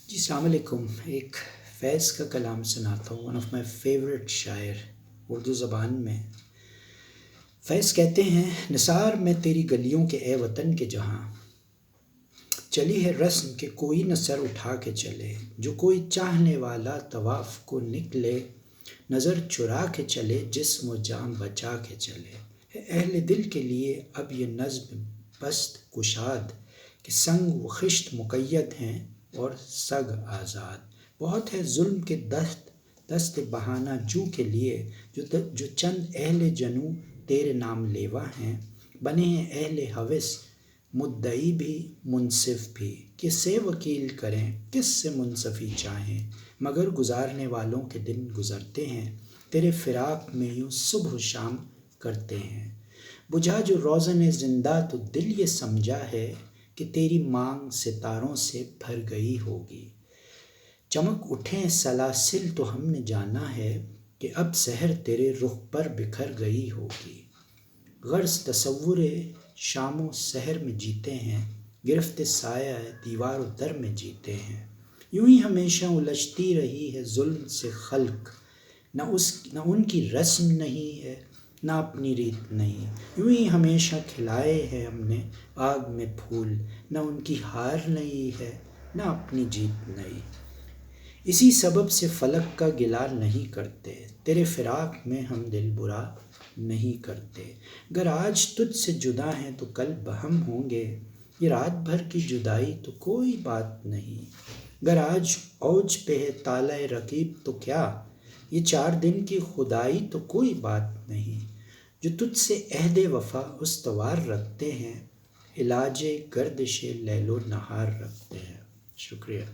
جی السلام علیکم۔ ایک فیض کا کلام سناتا ہوں، ون آف مائی فیوریٹ شاعر اردو زبان میں۔ فیض کہتے ہیں، نثار میں تیری گلیوں کے اے وطن کے جہاں، چلی ہے رسم کہ کوئی نہ سر اٹھا کے چلے، جو کوئی چاہنے والا طواف کو نکلے، نظر چرا کے چلے، جسم و جاں بچا کے چلے۔ ہے اہل دل کے لیے اب یہ نظم بست کشاد، کہ سنگ و خشت مقید ہیں اور سگ آزاد۔ بہت ہے ظلم کے دست بہانہ جو کے لیے، جو چند اہل جنوں تیرے نام لیوا ہیں، بنے ہیں اہل ہوس مدعی بھی منصف بھی، کس سے وکیل کریں کس سے منصفی چاہیں، مگر گزارنے والوں کے دن گزرتے ہیں، تیرے فراق میں یوں صبح و شام کرتے ہیں۔ بجھا جو روزن زندہ تو دل یہ سمجھا ہے، کہ تیری مانگ ستاروں سے بھر گئی ہوگی۔ چمک اٹھیں سلاسل تو ہم نے جانا ہے، کہ اب سحر تیرے رخ پر بکھر گئی ہوگی۔ غرض تصور شام و سحر میں جیتے ہیں، گرفت سایہ دیوار و در میں جیتے ہیں۔ یوں ہی ہمیشہ الجھتی رہی ہے ظلم سے خلق، نہ ان کی رسم نہیں ہے نہ اپنی ریت نہیں۔ یوں ہی ہمیشہ کھلائے ہیں ہم نے باغ میں پھول، نہ ان کی ہار نہیں ہے نہ اپنی جیت نہیں۔ اسی سبب سے فلک کا گلہ نہیں کرتے، تیرے فراق میں ہم دل برا نہیں کرتے۔ گر آج تجھ سے جدا ہیں تو کل بہم ہوں گے، یہ رات بھر کی جدائی تو کوئی بات نہیں۔ گر آج اوج پہ ہے طالع رقیب تو کیا، یہ 4 دن کی خدائی تو کوئی بات نہیں۔ جو تجھ سے عہد وفا استوار رکھتے ہیں، علاج گردش لیل و نہار رکھتے ہیں۔ شکریہ۔